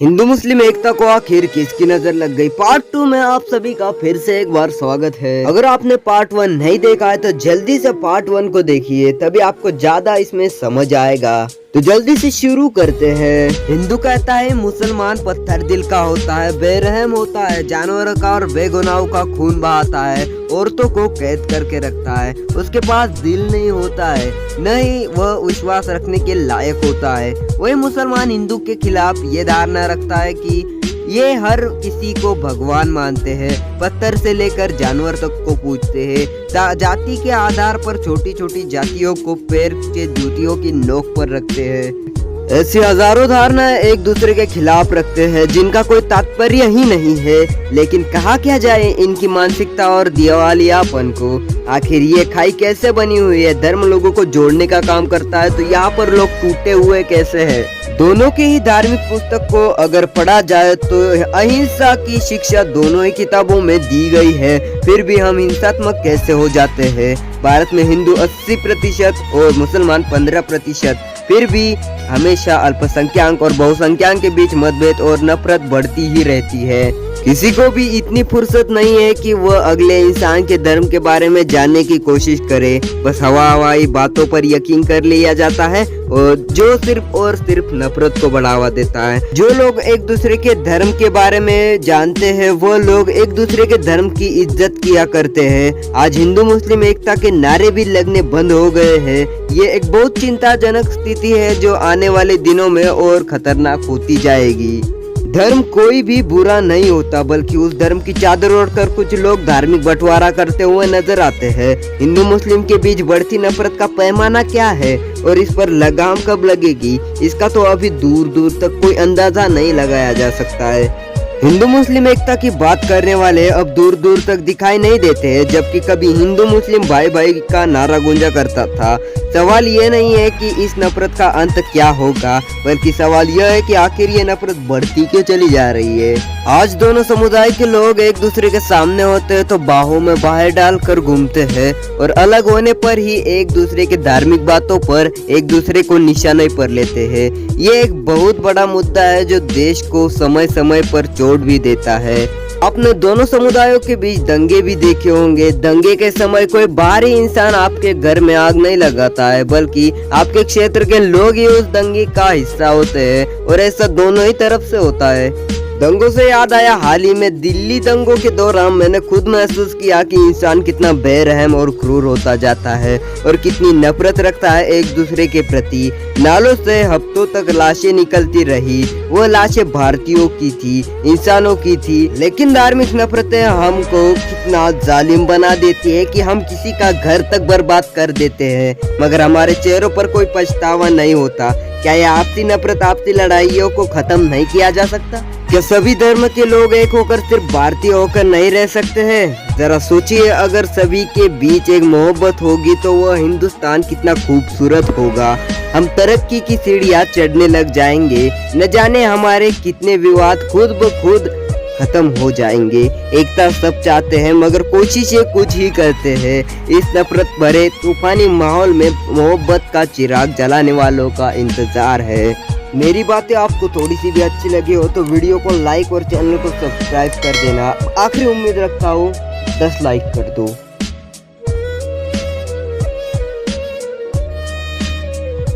हिंदू मुस्लिम एकता को आखिर किसकी नजर लग गई। पार्ट 2 में आप सभी का फिर से एक बार स्वागत है। अगर आपने पार्ट 1 नहीं देखा है तो जल्दी से पार्ट 1 को देखिए, तभी आपको ज्यादा इसमें समझ आएगा। तो जल्दी से शुरू करते हैं। हिंदू कहता है मुसलमान पत्थर दिल का होता है, बेरहम होता है, जानवरों का और बेगुनाहों का खून बहाता है, औरतों को कैद करके रखता है, उसके पास दिल नहीं होता है, न ही वह विश्वास रखने के लायक होता है। वही मुसलमान हिंदू के खिलाफ ये धारणा रखता है कि ये हर किसी को भगवान मानते हैं, पत्थर से लेकर जानवर तक को पूजते हैं, जाति के आधार पर छोटी छोटी जातियों को पैर के जूतियों की नोक पर रखते हैं। ऐसी हजारों धारणाएं एक दूसरे के खिलाफ रखते हैं जिनका कोई तात्पर्य ही नहीं है। लेकिन कहा क्या जाए इनकी मानसिकता और दिवालियापन को। आखिर ये खाई कैसे बनी हुई है? धर्म लोगों को जोड़ने का काम करता है, तो यहाँ पर लोग टूटे हुए कैसे हैं? दोनों की ही धार्मिक पुस्तक को अगर पढ़ा जाए तो अहिंसा की शिक्षा दोनों ही किताबों में दी गई है, फिर भी हम हिंसात्मक कैसे हो जाते हैं। भारत में हिंदू 80% और मुसलमान 15%, फिर भी हमेशा अल्पसंख्यक और बहुसंख्यक के बीच मतभेद और नफरत बढ़ती ही रहती है। किसी को भी इतनी फुर्सत नहीं है कि वह अगले इंसान के धर्म के बारे में जानने की कोशिश करे। बस हवाई बातों पर यकीन कर लिया जाता है, और जो सिर्फ और सिर्फ नफरत को बढ़ावा देता है। जो लोग एक दूसरे के धर्म के बारे में जानते हैं, वो लोग एक दूसरे के धर्म की इज्जत किया करते हैं। आज हिंदू मुस्लिम एकता के नारे भी लगने बंद हो गए हैं। ये एक बहुत चिंताजनक स्थिति है जो आने वाले दिनों में और खतरनाक होती जाएगी। धर्म कोई भी बुरा नहीं होता, बल्कि उस धर्म की चादर ओढ़कर कुछ लोग धार्मिक बंटवारा करते हुए नजर आते हैं। हिंदू मुस्लिम के बीच बढ़ती नफरत का पैमाना क्या है और इस पर लगाम कब लगेगी, इसका तो अभी दूर दूर तक कोई अंदाजा नहीं लगाया जा सकता है। हिंदू मुस्लिम एकता की बात करने वाले अब दूर दूर तक दिखाई नहीं देते हैं, जबकि कभी हिंदू मुस्लिम भाई भाई का नारा गूंजा करता था। सवाल ये नहीं है कि इस नफरत का अंत क्या होगा, बल्कि सवाल यह है कि आखिर ये नफरत बढ़ती क्यों चली जा रही है। आज दोनों समुदाय के लोग एक दूसरे के सामने होते हैं तो बाहों में बाहें डालकर घूमते हैं, और अलग होने पर ही एक दूसरे के धार्मिक बातों पर एक दूसरे को निशाने पर लेते हैं। ये एक बहुत बड़ा मुद्दा है जो देश को समय समय पर चोट भी देता है। आपने दोनों समुदायों के बीच दंगे भी देखे होंगे। दंगे के समय कोई बाहरी इंसान आपके घर में आग नहीं लगाता है, बल्कि आपके क्षेत्र के लोग ही उस दंगे का हिस्सा होते हैं, और ऐसा दोनों ही तरफ से होता है। दंगों से याद आया, हाल ही में दिल्ली दंगों के दौरान मैंने खुद महसूस किया कि इंसान कितना बेरहम और क्रूर होता जाता है और कितनी नफरत रखता है एक दूसरे के प्रति। नालों से हफ्तों तक लाशें निकलती रही। वो लाशें भारतीयों की थी, इंसानों की थी, लेकिन धार्मिक नफरतें हमको कितना जालिम बना देती है कि हम किसी का घर तक बर्बाद कर देते हैं, मगर हमारे चेहरों पर कोई पछतावा नहीं होता। क्या ये आपसी नफरत, आपसी लड़ाइयों को खत्म नहीं किया जा सकता? क्या सभी धर्म के लोग एक होकर सिर्फ भारतीय होकर नहीं रह सकते हैं? जरा सोचिए, अगर सभी के बीच एक मोहब्बत होगी तो वह हिंदुस्तान कितना खूबसूरत होगा। हम तरक्की की सीढ़ियां चढ़ने लग जाएंगे। न जाने हमारे कितने विवाद खुद ब खुद खत्म हो जाएंगे। एकता सब चाहते हैं, मगर कोशिशें कुछ ही करते हैं। इस नफरत भरे तूफानी माहौल में मोहब्बत का चिराग जलाने वालों का इंतजार है। मेरी बातें आपको थोड़ी सी भी अच्छी लगी हो तो वीडियो को लाइक और चैनल को सब्सक्राइब कर देना। आखिरी उम्मीद रखता हूँ 10 लाइक कर दो।